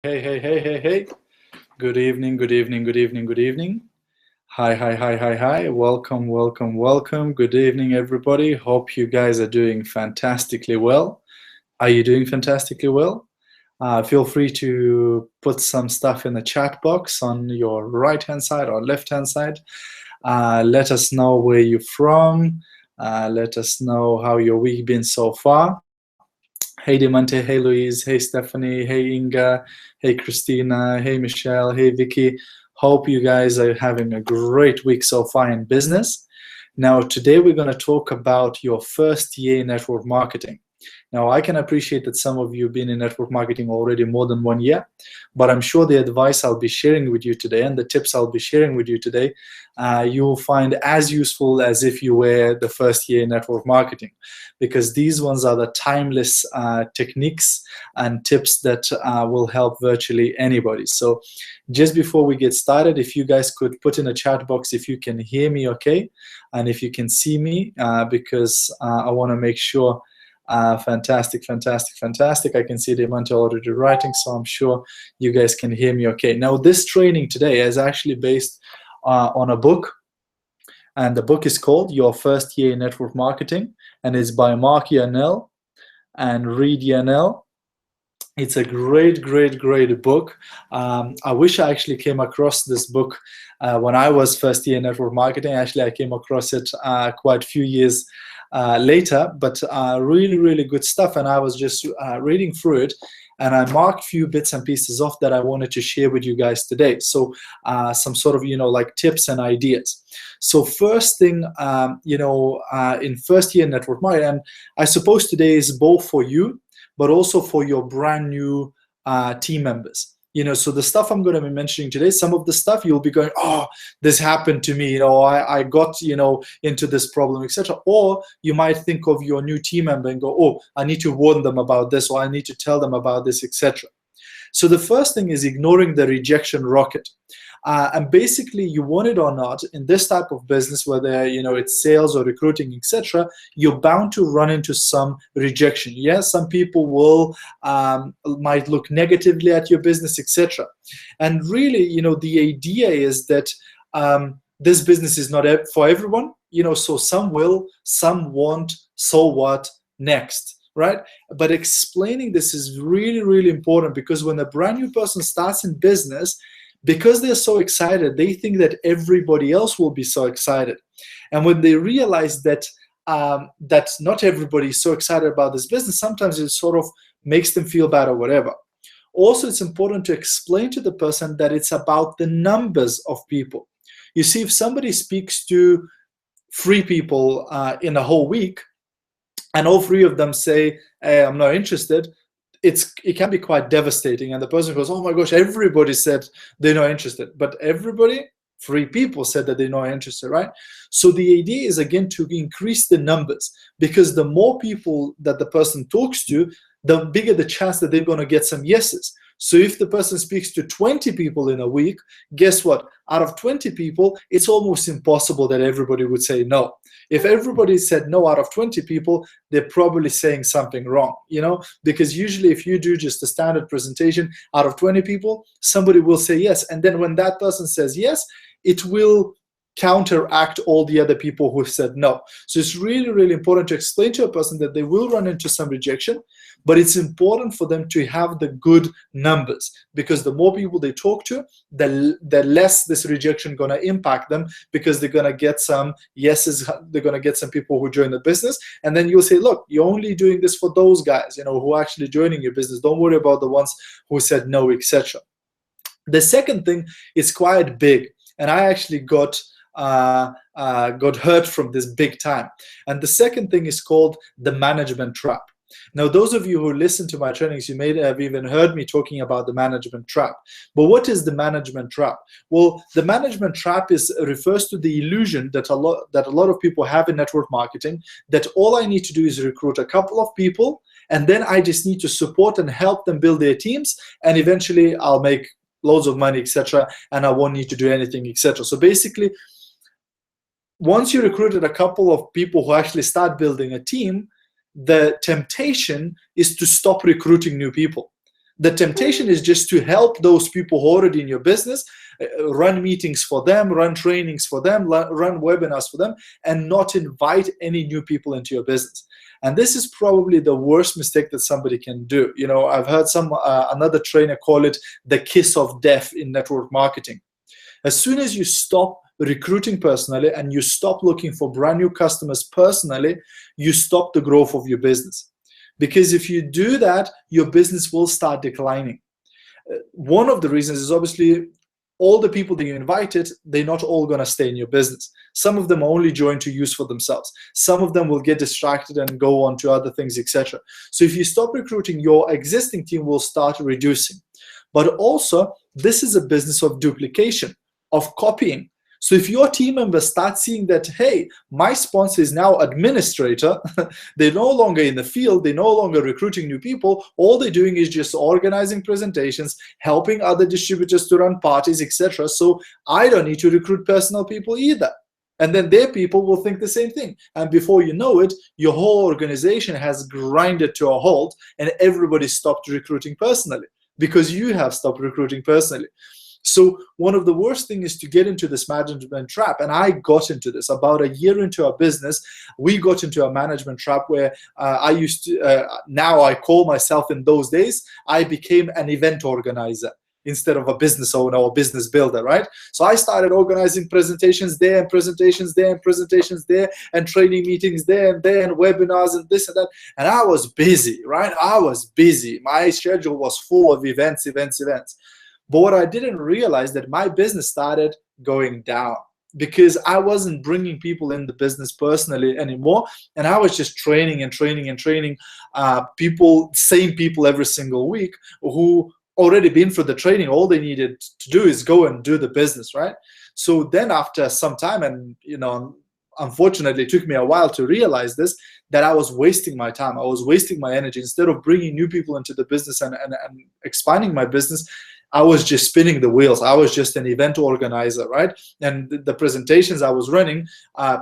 Hey, hey, hey, hey, hey. Good evening, good evening, good evening, good evening. Hi, hi, hi, hi, hi. Welcome, welcome, welcome. Good evening, everybody. Hope you guys are doing fantastically well. Are you doing fantastically well? Feel free to put some stuff in the chat box on your right-hand side or left-hand side. Let us know where you're from. Let us know how your week been so far. Hey Diamante, hey Louise, hey Stephanie, hey Inga, hey Christina, hey Michelle, hey Vicky. Hope you guys are having a great week so far in business. Now, today we're going to talk about your first year in network marketing. Now, I can appreciate that some of you have been in network marketing already more than 1 year, but I'm sure the advice I'll be sharing with you today and the tips I'll be sharing with you today, you will find as useful as if you were the first year in network marketing, because these ones are the timeless techniques and tips that will help virtually anybody. So just before we get started, if you guys could put in a chat box if you can hear me okay, and if you can see me, because I want to make sure. Fantastic, fantastic, fantastic. I can see Diamante already writing, so I'm sure you guys can hear me okay. Now, this training today is actually based on a book, and the book is called Your First Year in Network Marketing, and it's by Mark Yarnell and Reed Yarnell. It's a great, great, great book. I wish I actually came across this book when I was first year in network marketing. Actually, I came across it quite a few years later, but really, really good stuff. And I was just reading through it, and I marked a few bits and pieces off that I wanted to share with you guys today. So some sort of, like tips and ideas. So first thing, in first year network marketing, and I suppose today is both for you, but also for your brand new team members. So the stuff I'm going to be mentioning today, some of the stuff you'll be going, oh, this happened to me, I got, into this problem, etc. Or you might think of your new team member and go, oh, I need to warn them about this, or I need to tell them about this, etc. So the first thing is ignoring the rejection rocket. And basically, you want it or not, in this type of business, whether it's sales or recruiting, etc., you're bound to run into some rejection. Yes, some people will might look negatively at your business, etc. And really, the idea is that this business is not for everyone. So some will, some won't. So what next? Right? But explaining this is really, really important, because when a brand new person starts in business, because they're so excited, they think that everybody else will be so excited. And when they realize that that not everybody is so excited about this business, sometimes it sort of makes them feel bad or whatever. Also, it's important to explain to the person that it's about the numbers of people. You see, if somebody speaks to 3 people in a whole week, and all 3 of them say, hey, I'm not interested, it can be quite devastating. And the person goes, oh my gosh, everybody said they're not interested. But everybody, 3 people said that they're not interested, right? So the idea is, again, to increase the numbers, because the more people that the person talks to, the bigger the chance that they're going to get some yeses. So if the person speaks to 20 people in a week, guess what? Out of 20 people, it's almost impossible that everybody would say no. If everybody said no out of 20 people, they're probably saying something wrong, because usually if you do just a standard presentation out of 20 people, somebody will say yes. And then when that person says yes, it will counteract all the other people who said no. So it's really, really important to explain to a person that they will run into some rejection, but it's important for them to have the good numbers, because the more people they talk to, the less this rejection going to impact them, because they're going to get some yeses, they're going to get some people who join the business. And then you'll say, look, you're only doing this for those guys, who are actually joining your business. Don't worry about the ones who said no, etc. The second thing is quite big, and I actually got hurt from this big time. And the second thing is called the management trap. Now, those of you who listen to my trainings, you may have even heard me talking about the management trap. But what is the management trap? Well, the management trap refers to the illusion that a lot of people have in network marketing, that all I need to do is recruit a couple of people, and then I just need to support and help them build their teams, and eventually I'll make loads of money, etc., and I won't need to do anything, etc. So basically, once you recruited a couple of people who actually start building a team, the temptation is to stop recruiting new people. The temptation is just to help those people who are already in your business, run meetings for them, run trainings for them, run webinars for them, and not invite any new people into your business. And this is probably the worst mistake that somebody can do. You know, I've heard another trainer call it the kiss of death in network marketing. As soon as you stop recruiting personally and you stop looking for brand new customers personally, you stop the growth of your business. Because if you do that, your business will start declining. One of the reasons is obviously all the people that you invited, they're not all going to stay in your business. Some of them only join to use for themselves. Some of them will get distracted and go on to other things, etc. So if you stop recruiting, your existing team will start reducing. But also, this is a business of duplication, of copying. So if your team members start seeing that, hey, my sponsor is now administrator, they're no longer in the field, they're no longer recruiting new people, all they're doing is just organizing presentations, helping other distributors to run parties, etc. So I don't need to recruit personal people either. And then their people will think the same thing. And before you know it, your whole organization has grinded to a halt and everybody stopped recruiting personally because you have stopped recruiting personally. So one of the worst things is to get into this management trap. And I got into this about a year into our business. We got into a management trap where I used to, now I call myself, in those days, I became an event organizer instead of a business owner or business builder, right? So I started organizing presentations there and presentations there and presentations there and training meetings there and webinars and this and that. And I was busy, right? I was busy. My schedule was full of events. But what I didn't realize that my business started going down because I wasn't bringing people in the business personally anymore. And I was just training people, same people every single week who already been through the training. All they needed to do is go and do the business, right? So then after some time, and unfortunately it took me a while to realize this, that I was wasting my time. I was wasting my energy. Instead of bringing new people into the business and expanding my business, I was just spinning the wheels. I was just an event organizer, right? And the presentations I was running,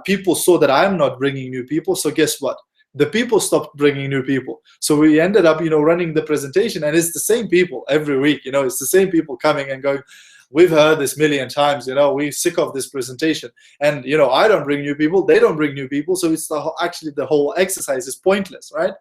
people saw that I'm not bringing new people. So guess what? The people stopped bringing new people. So we ended up, running the presentation, and it's the same people every week. It's the same people coming and going, we've heard this 1,000,000 times, we're sick of this presentation. And, I don't bring new people. They don't bring new people. So it's actually the whole exercise is pointless, right?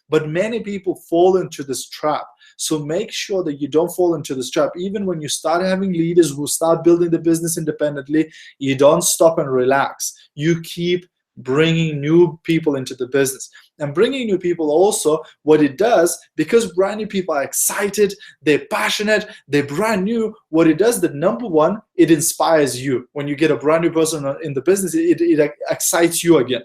But many people fall into this trap. So make sure that you don't fall into this trap. Even when you start having leaders who start building the business independently, you don't stop and relax. You keep bringing new people into the business. And bringing new people also, what it does, because brand new people are excited, they're passionate, they're brand new, what it does, the number one, it inspires you. When you get a brand new person in the business, it excites you again.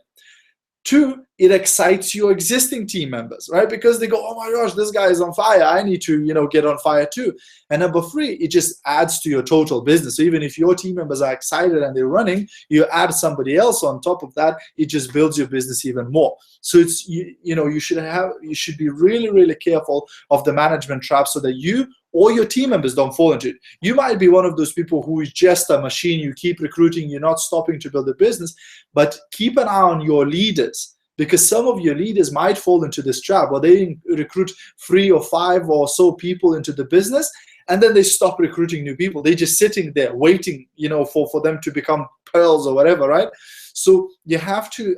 Two, it excites your existing team members, right? Because they go, oh my gosh, this guy is on fire. I need to, get on fire too. And number three, it just adds to your total business. So even if your team members are excited and they're running, you add somebody else on top of that, it just builds your business even more. So it's, you should be really, really careful of the management trap so that you or your team members don't fall into it. You might be one of those people who is just a machine. You keep recruiting, you're not stopping to build a business, but keep an eye on your leaders, because some of your leaders might fall into this trap where they recruit 3 or 5 or so people into the business, and then they stop recruiting new people. They're just sitting there waiting, for them to become pearls or whatever, right? So you have to,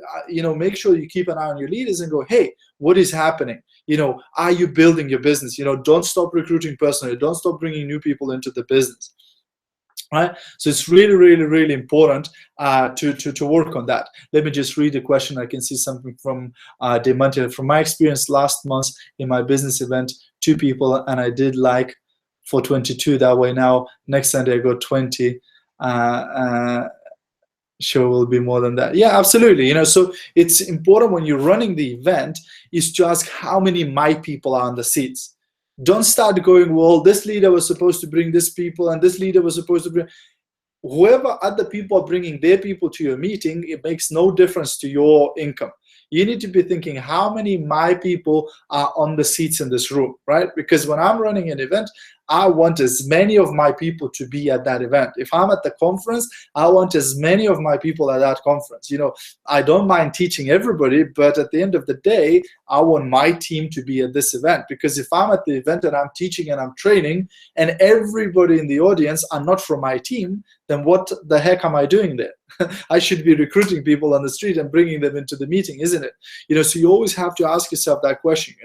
make sure you keep an eye on your leaders and go, hey, what is happening? Are you building your business? Don't stop recruiting personally. Don't stop bringing new people into the business, right? So it's really, really, really important to work on that. Let me just read the question. I can see something from Demantia. From my experience last month in my business event, 2 people, and I did like for 22 that way. Now next Sunday I got 20. Sure will be more than that. Yeah, absolutely. So it's important when you're running the event is to ask how many my people are on the seats. Don't start going, well, this leader was supposed to bring this people and this leader was supposed to bring. Whoever other people are bringing their people to your meeting, it makes no difference to your income. You need to be thinking how many my people are on the seats in this room, right? Because when I'm running an event, I want as many of my people to be at that event. If I'm at the conference, I want as many of my people at that conference. I don't mind teaching everybody, but at the end of the day, I want my team to be at this event, because if I'm at the event and I'm teaching and I'm training and everybody in the audience are not from my team, then what the heck am I doing there? I should be recruiting people on the street and bringing them into the meeting, isn't it? So you always have to ask yourself that question,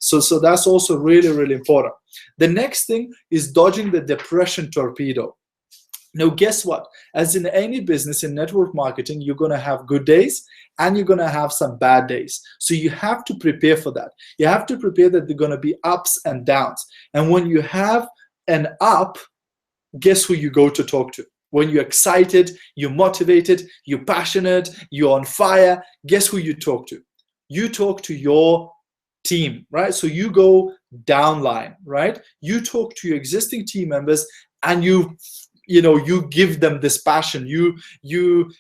So that's also really, really important. The next thing is dodging the depression torpedo. Now, guess what? As in any business, in network marketing, you're going to have good days and you're going to have some bad days. So you have to prepare for that. You have to prepare that there are going to be ups and downs. And when you have an up, guess who you go to talk to? When you're excited, you're motivated, you're passionate, you're on fire, guess who you talk to? You talk to your team, right? So you go downline, right? You talk to your existing team members and you give them this passion, you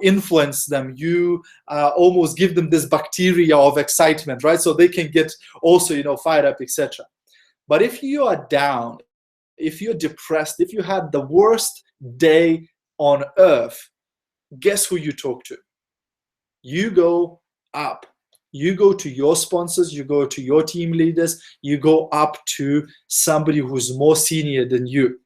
influence them, you almost give them this bacteria of excitement, right? So they can get also fired up, etc. But if you are down, if you're depressed, if you had the worst day on earth, guess who you talk to? You go up. You go to your sponsors, you go to your team leaders, you go up to somebody who's more senior than you.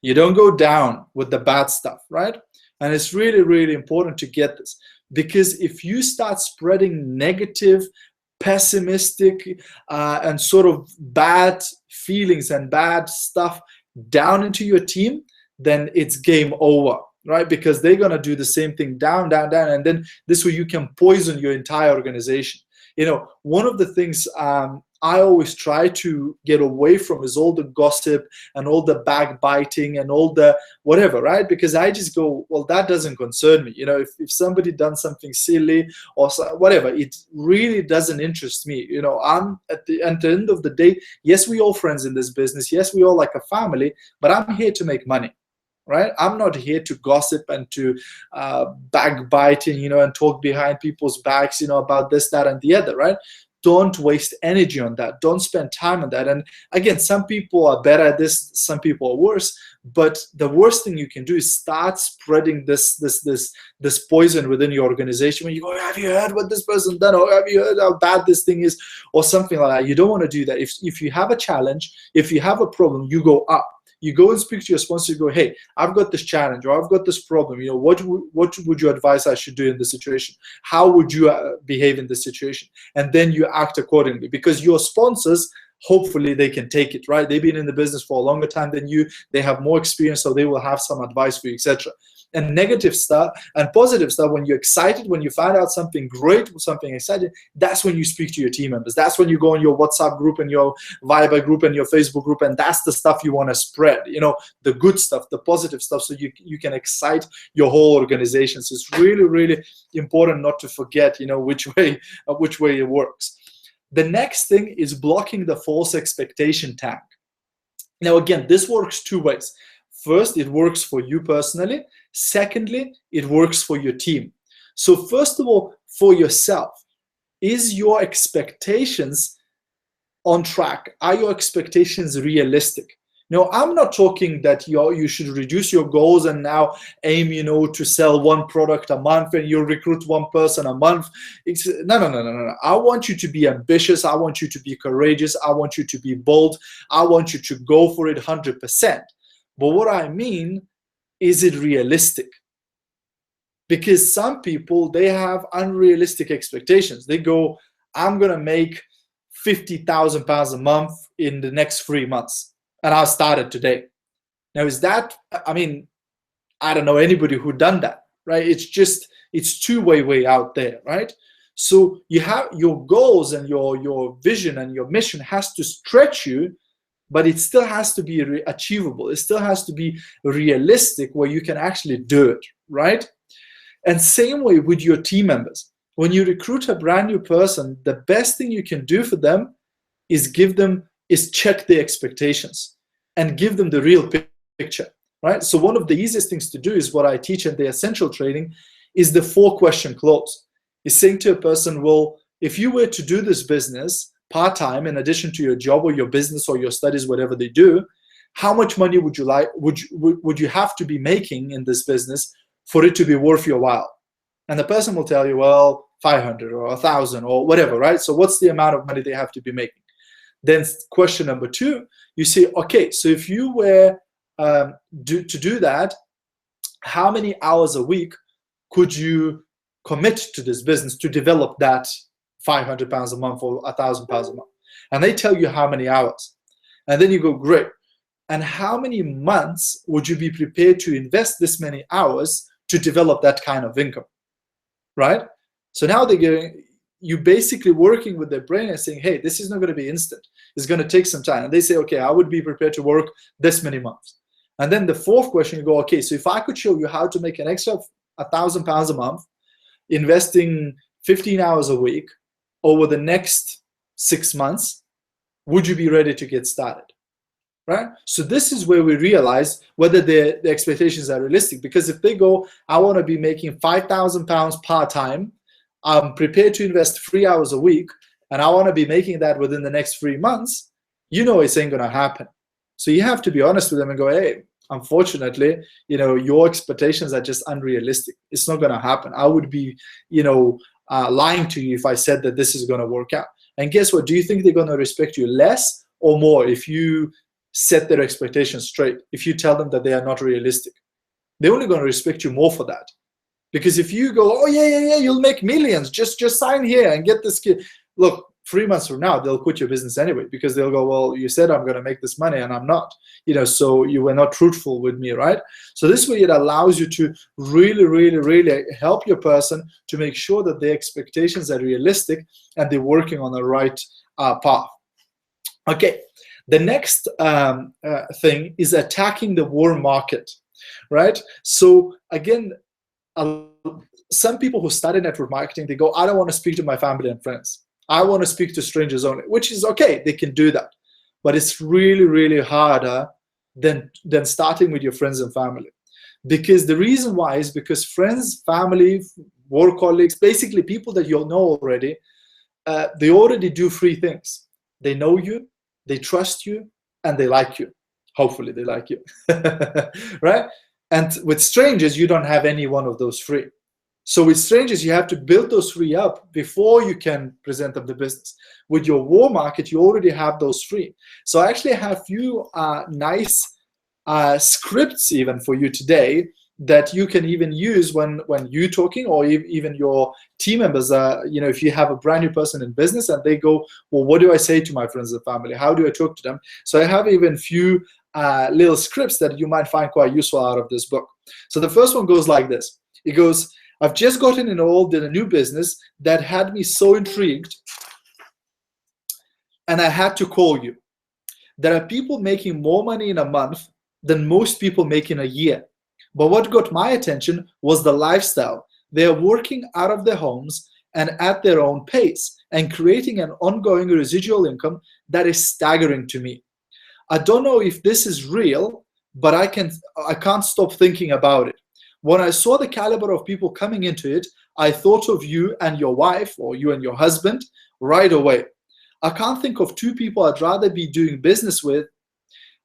You don't go down with the bad stuff, right? And it's really, really important to get this, because if you start spreading negative, pessimistic, and sort of bad feelings and bad stuff down into your team, then it's game over, right? Because they're going to do the same thing down, down, down. And then this way you can poison your entire organization. One of the things I always try to get away from is all the gossip and all the backbiting and all the whatever, right? Because I just go, well, that doesn't concern me. If somebody done something silly or whatever, it really doesn't interest me. I'm at the end of the day, yes, we all friends in this business. Yes, we all like a family, but I'm here to make money. Right? I'm not here to gossip and to backbiting, and talk behind people's backs, about this, that, and the other, right? Don't waste energy on that. Don't spend time on that. And again, some people are better at this, some people are worse. But the worst thing you can do is start spreading this poison within your organization. When you go, have you heard what this person done? Or have you heard how bad this thing is? Or something like that. You don't want to do that. If you have a challenge, if you have a problem, you go up. You go and speak to your sponsor. You go, hey, I've got this challenge, or I've got this problem. What would you advise I should do in this situation? How would you behave in this situation? And then you act accordingly, because your sponsors, hopefully they can take it, right? They've been in the business for a longer time than you. They have more experience, so they will have some advice for you, etc. And negative stuff and positive stuff, when you're excited, when you find out something great, something exciting, that's when you speak to your team members. That's when you go in your WhatsApp group and your Viber group and your Facebook group, and that's the stuff you want to spread, the good stuff, the positive stuff, so you can excite your whole organization. So it's really, really important not to forget, which way it works. The next thing is blocking the false expectation tank. Now, again, this works two ways. First, it works for you personally. Secondly, it works for your team. So first of all, for yourself, is your expectations on track? Are your expectations realistic? Now, I'm not talking that you should reduce your goals and now aim, to sell one product a month and you recruit one person a month. No. I want you to be ambitious. I want you to be courageous. I want you to be bold. I want you to go for it 100%. But what I mean, is it realistic? Because some people, they have unrealistic expectations. They go, I'm going to make £50,000 a month in the next 3 months. And I'll start it today. Now, is that, I don't know anybody who done that, right? It's two-way way out there, right? So you have your goals and your vision and your mission has to stretch you, but it still has to be achievable. It still has to be realistic where you can actually do it, right? And same way with your team members. When you recruit a brand new person, the best thing you can do for them is check the expectations and give them the real picture, right? So one of the easiest things to do is what I teach in the Essential Training is the 4-question close. Is saying to a person, well, if you were to do this business, part-time in addition to your job or your business or your studies, whatever they do, how much money would you have to be making in this business for it to be worth your while? And the person will tell you, well, 500 or 1,000 or whatever, right? So what's the amount of money they have to be making? Then question number 2, you say, okay, so if you were to do that, how many hours a week could you commit to this business to develop that 500 pounds a month or 1,000 pounds a month? And they tell you how many hours. And then you go, great. And how many months would you be prepared to invest this many hours to develop that kind of income, right? So now you basically working with their brain and saying, hey, this is not going to be instant. It's going to take some time. And they say, okay, I would be prepared to work this many months. And then the 4th question, you go, okay, so if I could show you how to make an extra 1,000 pounds a month, investing 15 hours a week over the next 6 months, would you be ready to get started? Right? So this is where we realize whether the expectations are realistic. Because if they go, I want to be making 5,000 pounds part-time, I'm prepared to invest 3 hours a week, and I want to be making that within the next 3 months, you know it's ain't going to happen. So you have to be honest with them and go, hey, unfortunately, your expectations are just unrealistic. It's not going to happen. I would be, lying to you if I said that this is going to work out. And guess what? Do you think they're going to respect you less or more if you set their expectations straight? If you tell them that they are not realistic, they're only going to respect you more for that. Because if you go, oh yeah, you'll make millions, just sign here and get this kid. Look, 3 months from now, they'll quit your business anyway, because they'll go, well, you said I'm going to make this money and I'm not, so you were not truthful with me, right? So this way it allows you to really, really, really help your person to make sure that their expectations are realistic and they're working on the right path. Okay, the next thing is attacking the warm market, right? So again, some people who study network marketing, they go, I don't want to speak to my family and friends. I want to speak to strangers only, which is okay. They can do that. But it's really, really harder than starting with your friends and family. Because the reason why is because friends, family, work colleagues, basically people that you'll know already, they already do 3 things. They know you, they trust you, and they like you. Hopefully they like you, right? And with strangers, you don't have any one of those 3. So with strangers, you have to build those 3 up before you can present them the business. With your warm market, you already have those 3. So I actually have a few nice scripts even for you today that you can even use when you're talking, or even your team members. If you have a brand new person in business and they go, well, what do I say to my friends and family? How do I talk to them? So I have even few little scripts that you might find quite useful out of this book. So the first one goes like this. It goes, I've just gotten involved in a new business that had me so intrigued, and I had to call you. There are people making more money in a month than most people make in a year. But what got my attention was the lifestyle. They are working out of their homes and at their own pace and creating an ongoing residual income that is staggering to me. I don't know if this is real, but I can't stop thinking about it. When I saw the caliber of people coming into it, I thought of you and your wife, or you and your husband, right away. I can't think of 2 people I'd rather be doing business with.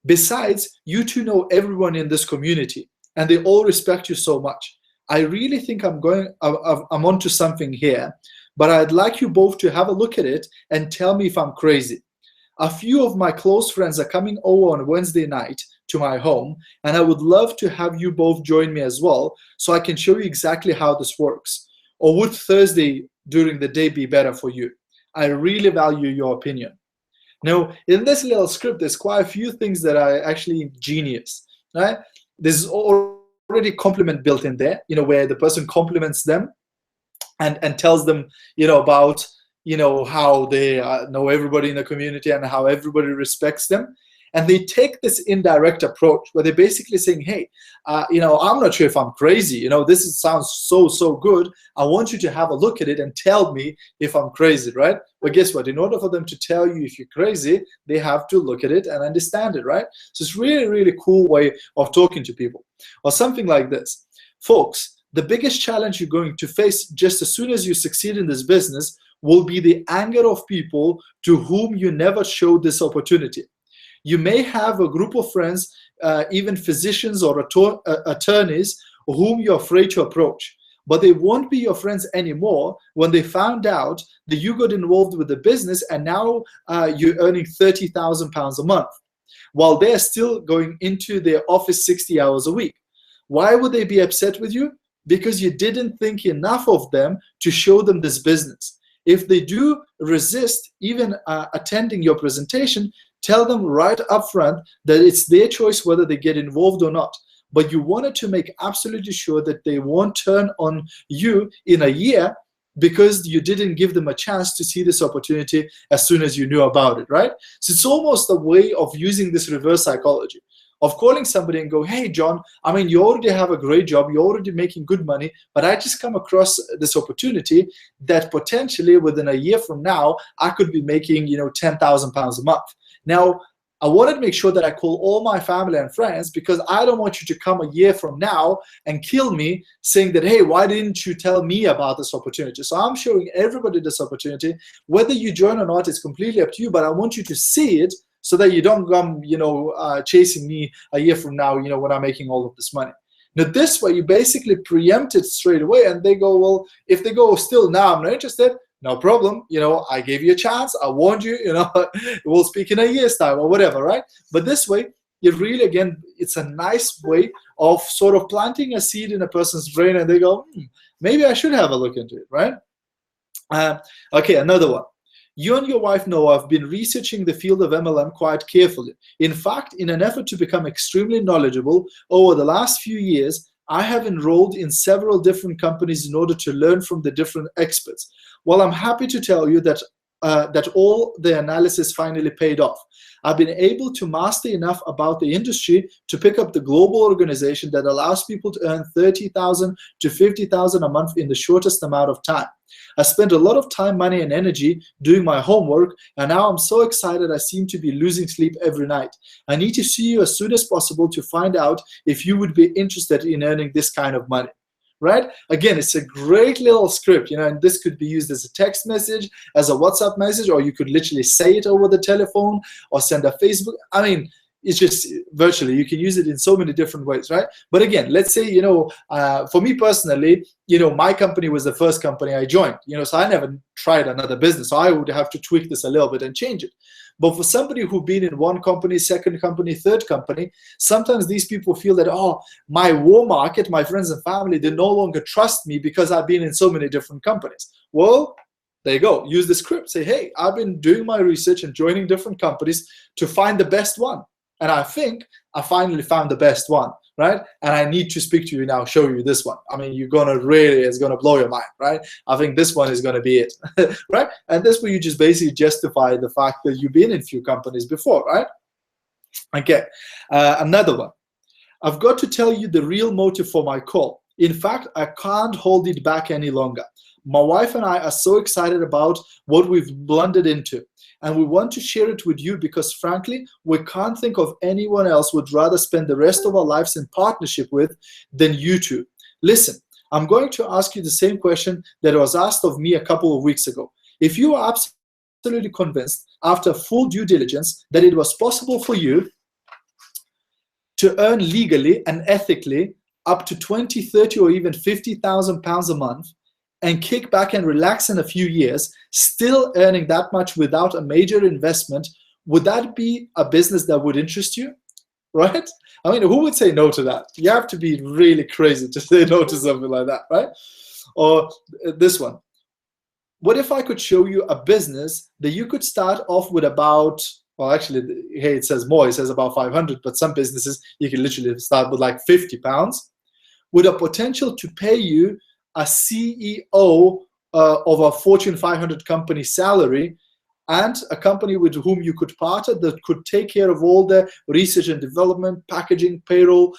Besides, you 2 know everyone in this community, and they all respect you so much. I really think I'm onto something here, but I'd like you both to have a look at it and tell me if I'm crazy. A few of my close friends are coming over on Wednesday night to my home, and I would love to have you both join me as well, so I can show you exactly how this works. Or would Thursday during the day be better for you? I really value your opinion. Now, in this little script, there's quite a few things that are actually genius, right? There's already compliment built in there, where the person compliments them and tells them, about, how they know everybody in the community and how everybody respects them. And they take this indirect approach where they're basically saying, hey, I'm not sure if I'm crazy. This sounds so good. I want you to have a look at it and tell me if I'm crazy, right? But guess what? In order for them to tell you if you're crazy, they have to look at it and understand it, right? So it's really, really cool way of talking to people. Or something like this. Folks, the biggest challenge you're going to face just as soon as you succeed in this business will be the anger of people to whom you never showed this opportunity. You may have a group of friends, even physicians or attorneys, whom you're afraid to approach. But they won't be your friends anymore when they found out that you got involved with the business and now you're earning £30,000 a month, while they're still going into their office 60 hours a week. Why would they be upset with you? Because you didn't think enough of them to show them this business. If they do resist even attending your presentation, tell them right up front that it's their choice whether they get involved or not. But you wanted to make absolutely sure that they won't turn on you in a year because you didn't give them a chance to see this opportunity as soon as you knew about it, right? So it's almost a way of using this reverse psychology, of calling somebody and go, hey, John, I mean, you already have a great job, you're already making good money, but I just come across this opportunity that potentially within a year from now, I could be making, £10,000 a month. Now, I wanted to make sure that I call all my family and friends because I don't want you to come a year from now and kill me saying that, hey, why didn't you tell me about this opportunity? So I'm showing everybody this opportunity. Whether you join or not is completely up to you, but I want you to see it so that you don't come, chasing me a year from now, when I'm making all of this money. Now, this way, you basically preempt it straight away, and they go, well, if they go, still, now I'm not interested, no problem, I gave you a chance, I warned you, we'll speak in a year's time or whatever, right? But this way, you really, again, it's a nice way of sort of planting a seed in a person's brain, and they go, maybe I should have a look into it, right? Okay, another one. You and your wife know I've been researching the field of MLM quite carefully. In fact, in an effort to become extremely knowledgeable, over the last few years, I have enrolled in several different companies in order to learn from the different experts. Well, I'm happy to tell you that all the analysis finally paid off. I've been able to master enough about the industry to pick up the global organization that allows people to earn $30,000 to $50,000 a month in the shortest amount of time. I spent a lot of time, money, and energy doing my homework, and now I'm so excited I seem to be losing sleep every night. I need to see you as soon as possible to find out if you would be interested in earning this kind of money. Right? Again, it's a great little script, and this could be used as a text message, as a WhatsApp message, or you could literally say it over the telephone or send a Facebook. I mean, it's just virtually, you can use it in so many different ways, right? But again, let's say, for me personally, my company was the first company I joined, so I never tried another business. So I would have to tweak this a little bit and change it. But for somebody who've been in one company, second company, third company, sometimes these people feel that, oh, my warm market, my friends and family, they no longer trust me because I've been in so many different companies. Well, there you go. Use the script. Say, hey, I've been doing my research and joining different companies to find the best one. And I think I finally found the best one, right? And I need to speak to you now, show you this one. I mean, it's gonna blow your mind, right? I think this one is gonna be it, right? And this way you just basically justify the fact that you've been in few companies before, right? Okay, another one. I've got to tell you the real motive for my call. In fact, I can't hold it back any longer. My wife and I are so excited about what we've blundered into. And we want to share it with you because, frankly, we can't think of anyone else would rather spend the rest of our lives in partnership with than you two. Listen, I'm going to ask you the same question that was asked of me a couple of weeks ago. If you are absolutely convinced, after full due diligence, that it was possible for you to earn legally and ethically up to 20, 30, or even £50,000 a month, and kick back and relax in a few years, still earning that much without a major investment, would that be a business that would interest you? Right? I mean, who would say no to that? You have to be really crazy to say no to something like that, right? Or this one. What if I could show you a business that you could start off with about, well, actually, hey, it says more, it says about 500, but some businesses you can literally start with like £50, with a potential to pay you a CEO of a Fortune 500 company salary, and a company with whom you could partner that could take care of all the research and development, packaging, payroll,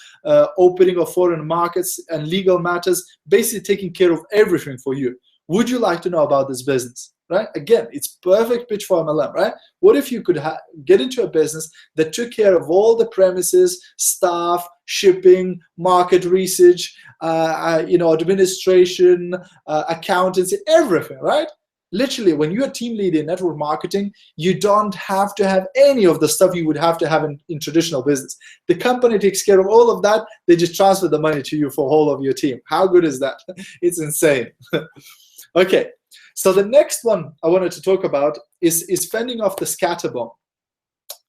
opening of foreign markets, and legal matters, basically taking care of everything for you. Would you like to know about this business? Right? Again, it's perfect pitch for MLM, right? What if you could get into a business that took care of all the premises, staff, shipping, market research, administration, accountancy, everything, right? Literally, when you're a team leader in network marketing, you don't have to have any of the stuff you would have to have in traditional business. The company takes care of all of that. They just transfer the money to you for whole of your team. How good is that? It's insane. Okay, so the next one I wanted to talk about is fending off the scatterbomb.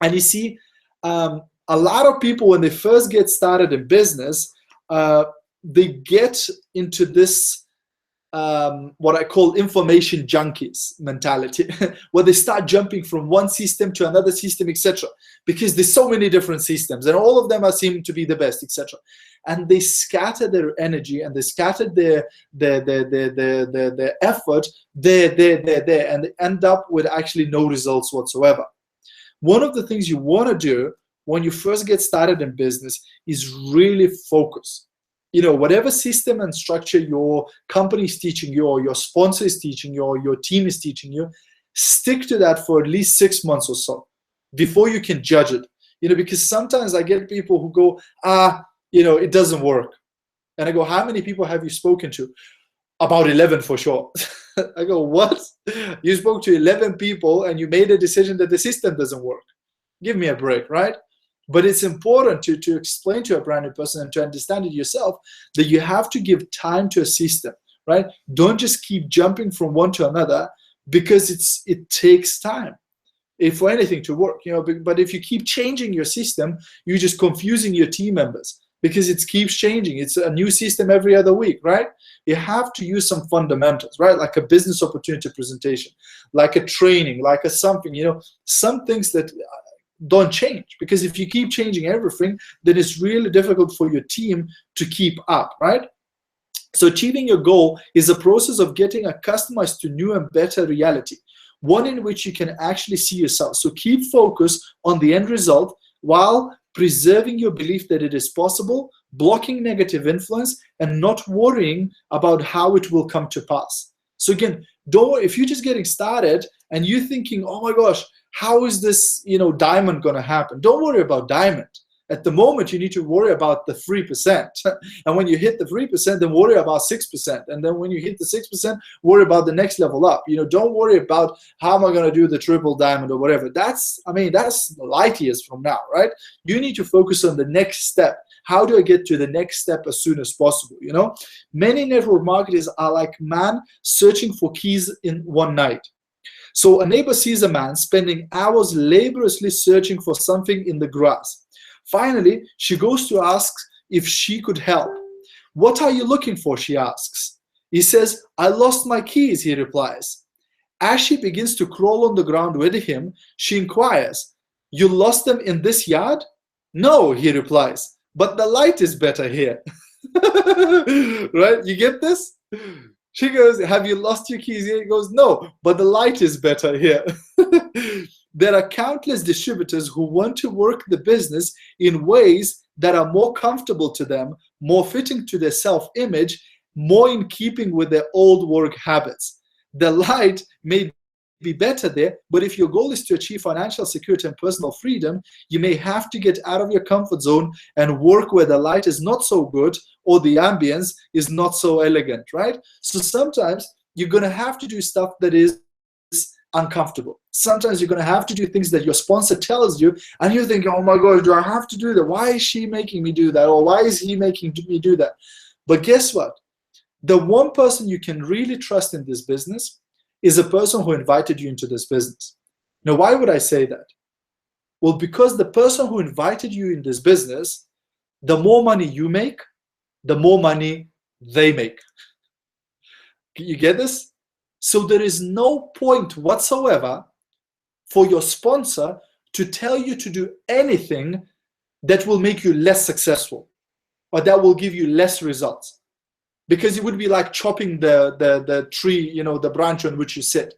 And you see, a lot of people, when they first get started in business, they get into this what I call information junkies mentality, where they start jumping from one system to another system, etc. Because there's so many different systems, and all of them seem to be the best, etc. And they scatter their energy and they scatter their effort there, and they end up with actually no results whatsoever. One of the things you want to do when you first get started in business is really focus. You know, whatever system and structure your company is teaching you, or your sponsor is teaching you, or your team is teaching you, stick to that for at least 6 months or so before you can judge it. You know, because sometimes I get people who go, you know, it doesn't work. And I go, how many people have you spoken to? About 11 for sure. I go, what? You spoke to 11 people and you made a decision that the system doesn't work. Give me a break, right? But it's important to explain to a brand new person and to understand it yourself that you have to give time to a system, right? Don't just keep jumping from one to another, because it takes time for anything to work, you know. But if you keep changing your system, you're just confusing your team members, because it keeps changing. It's a new system every other week, right? You have to use some fundamentals, right? Like a business opportunity presentation, like a training, like a something, you know, some things that don't change. Because if you keep changing everything, then it's really difficult for your team to keep up, right? So achieving your goal is a process of getting accustomed to new and better reality, one in which you can actually see yourself. So keep focus on the end result while preserving your belief that it is possible, blocking negative influence, and not worrying about how it will come to pass. So again, if you're just getting started and you're thinking, oh my gosh, how is this, you know, diamond going to happen? Don't worry about diamond. At the moment, you need to worry about the 3%. And when you hit the 3%, then worry about 6%. And then when you hit the 6%, worry about the next level up. You know, don't worry about how am I going to do the triple diamond or whatever. That's light years from now, right? You need to focus on the next step. How do I get to the next step as soon as possible? You know, many network marketers are like man searching for keys in one night. So a neighbor sees a man spending hours laboriously searching for something in the grass. Finally, she goes to ask if she could help. What are you looking for? She asks. He says, I lost my keys, he replies. As she begins to crawl on the ground with him, she inquires, you lost them in this yard? No, he replies, but the light is better here. Right? You get this? She goes, have you lost your keys here? He goes, no, but the light is better here. There are countless distributors who want to work the business in ways that are more comfortable to them, more fitting to their self-image, more in keeping with their old work habits. The light may be better there, but if your goal is to achieve financial security and personal freedom, you may have to get out of your comfort zone and work where the light is not so good or the ambience is not so elegant, right? So sometimes you're going to have to do stuff that is uncomfortable. Sometimes you're going to have to do things that your sponsor tells you and you think, oh my gosh, do I have to do that? Why is she making me do that? Or why is he making me do that? But guess what? The one person you can really trust in this business is a person who invited you into this business. Now, why would I say that? Well, because the person who invited you in this business, the more money you make, the more money they make. You get this? So there is no point whatsoever for your sponsor to tell you to do anything that will make you less successful or that will give you less results. Because it would be like chopping the tree, you know, the branch on which you sit.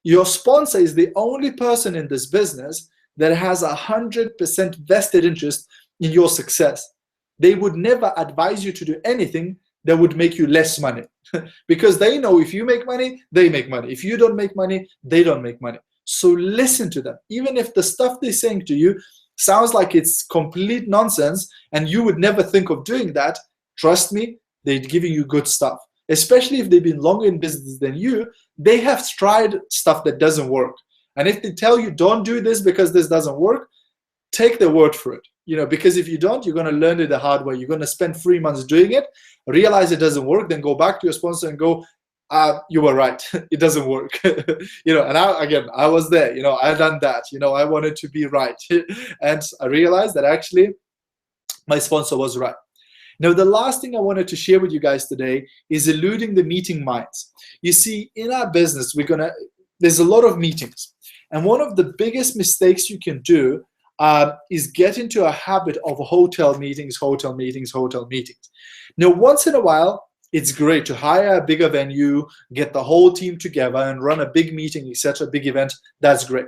Your sponsor is the only person in this business that has 100% vested interest in your success. They would never advise you to do anything that would make you less money. Because they know if you make money, they make money. If you don't make money, they don't make money. So listen to them. Even if the stuff they're saying to you sounds like it's complete nonsense and you would never think of doing that, trust me, they're giving you good stuff. especially if they've been longer in business than you, they have tried stuff that doesn't work. And if they tell you don't do this because this doesn't work, take their word for it. Because if you don't, you're going to learn it the hard way. You're going to spend 3 months doing it, realize it doesn't work, then go back to your sponsor and go, you were right, it doesn't work. And I was there, I done that, I wanted to be right. And I realized that actually my sponsor was right. Now, the last thing I wanted to share with you guys today is eluding the meeting minds. You see, in our business, there's a lot of meetings. And one of the biggest mistakes you can do is get into a habit of hotel meetings. Now, once in a while, it's great to hire a bigger venue, get the whole team together and run a big meeting, etc., big event. That's great.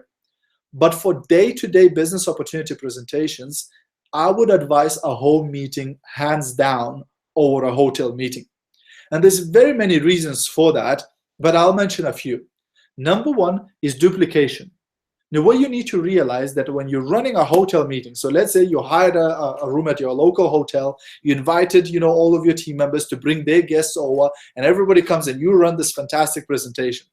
But for day-to-day business opportunity presentations, I would advise a home meeting hands down over a hotel meeting. And there's very many reasons for that, but I'll mention a few. Number one is duplication. Now, what you need to realize that when you're running a hotel meeting, so let's say you hired a room at your local hotel, you invited, all of your team members to bring their guests over, and everybody comes and you run this fantastic presentation.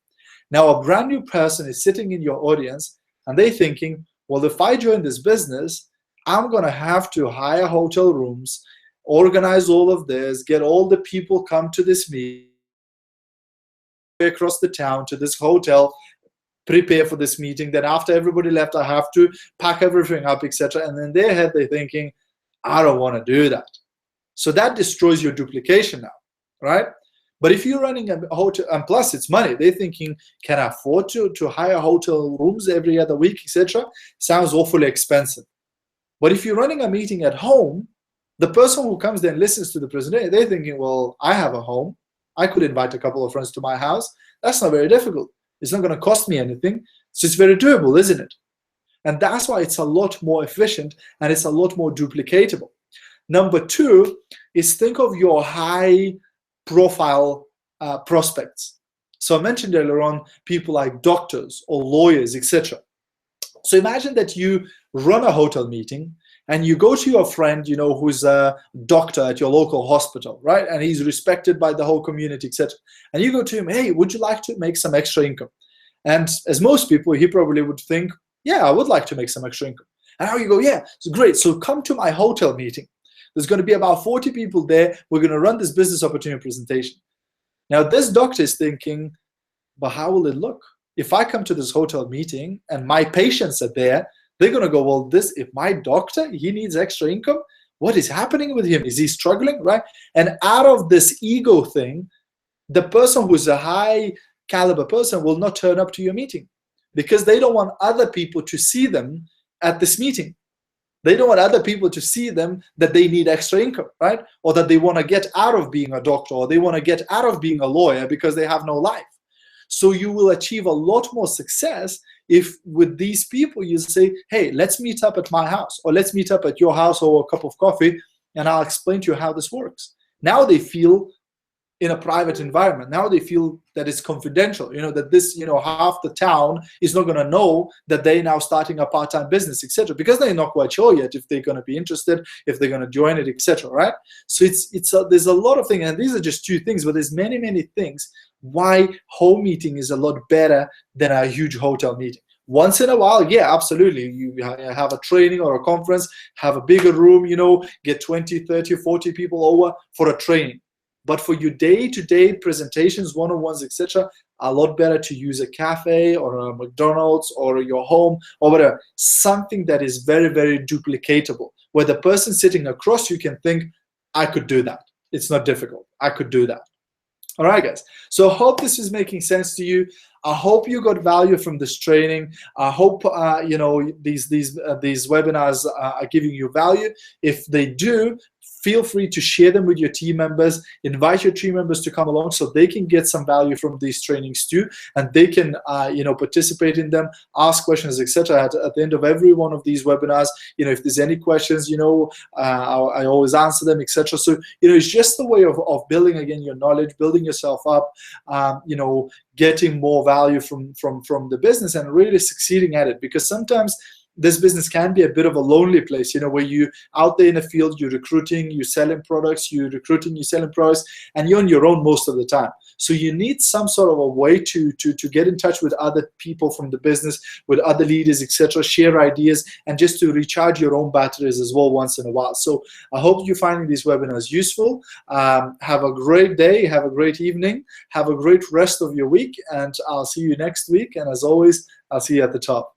Now, a brand new person is sitting in your audience and they're thinking, well, if I join this business, I'm going to have to hire hotel rooms, organize all of this, get all the people come to this meeting across the town to this hotel, prepare for this meeting. Then after everybody left, I have to pack everything up, etc. And in their head, they're thinking, I don't want to do that. So that destroys your duplication now, right? But if you're running a hotel, and plus it's money, they're thinking, can I afford to hire hotel rooms every other week, etc.? Sounds awfully expensive. But if you're running a meeting at home, the person who comes there and listens to the presentation, they're thinking, well, I have a home. I could invite a couple of friends to my house. That's not very difficult. It's not going to cost me anything. So it's very doable, isn't it? And that's why it's a lot more efficient and it's a lot more duplicatable. Number two is think of your high profile prospects. So I mentioned earlier on people like doctors or lawyers, etc. So imagine that you run a hotel meeting and you go to your friend, who's a doctor at your local hospital, right? And he's respected by the whole community, etc. And you go to him, hey, would you like to make some extra income? And as most people, he probably would think, yeah, I would like to make some extra income. And now you go, yeah, it's great. So come to my hotel meeting. There's going to be about 40 people there. We're going to run this business opportunity presentation. Now, this doctor is thinking, but how will it look? If I come to this hotel meeting and my patients are there, they're going to go, well, if my doctor, he needs extra income, what is happening with him? Is he struggling, right? And out of this ego thing, the person who's a high caliber person will not turn up to your meeting because they don't want other people to see them at this meeting. They don't want other people to see them that they need extra income, right? Or that they want to get out of being a doctor, or they want to get out of being a lawyer because they have no life. So you will achieve a lot more success if with these people you say, hey, let's meet up at my house, or let's meet up at your house over a cup of coffee, and I'll explain to you how this works. Now they feel in a private environment. Now they feel that it's confidential, that this, half the town is not going to know that they're now starting a part-time business, etc., because they're not quite sure yet if they're going to be interested, if they're going to join it, etc., right? So there's a lot of things, and these are just two things, but there's many, many things why home meeting is a lot better than a huge hotel meeting. Once in a while, yeah, absolutely. You have a training or a conference, have a bigger room, get 20, 30, 40 people over for a training. But for your day-to-day presentations, one-on-ones, etc., a lot better to use a cafe or a McDonald's or your home or whatever. Something that is very, very duplicatable, where the person sitting across you can think, I could do that. It's not difficult. I could do that. All right, guys. So I hope this is making sense to you. I hope you got value from this training. I hope these webinars are giving you value. If they do, feel free to share them with your team members. Invite your team members to come along so they can get some value from these trainings too, and they can participate in them, ask questions, etc. At the end of every one of these webinars, if there's any questions, I always answer them, etc. So it's just a way of building again your knowledge, building yourself up, getting more value from the business and really succeeding at it. Because sometimes this business can be a bit of a lonely place, where you out there in the field, you're recruiting, you're selling products, you're recruiting, you're selling products, and you're on your own most of the time. So you need some sort of a way to get in touch with other people from the business, with other leaders, etc., share ideas, and just to recharge your own batteries as well once in a while. So I hope you're finding these webinars useful. Have a great day, have a great evening, have a great rest of your week, and I'll see you next week. And as always, I'll see you at the top.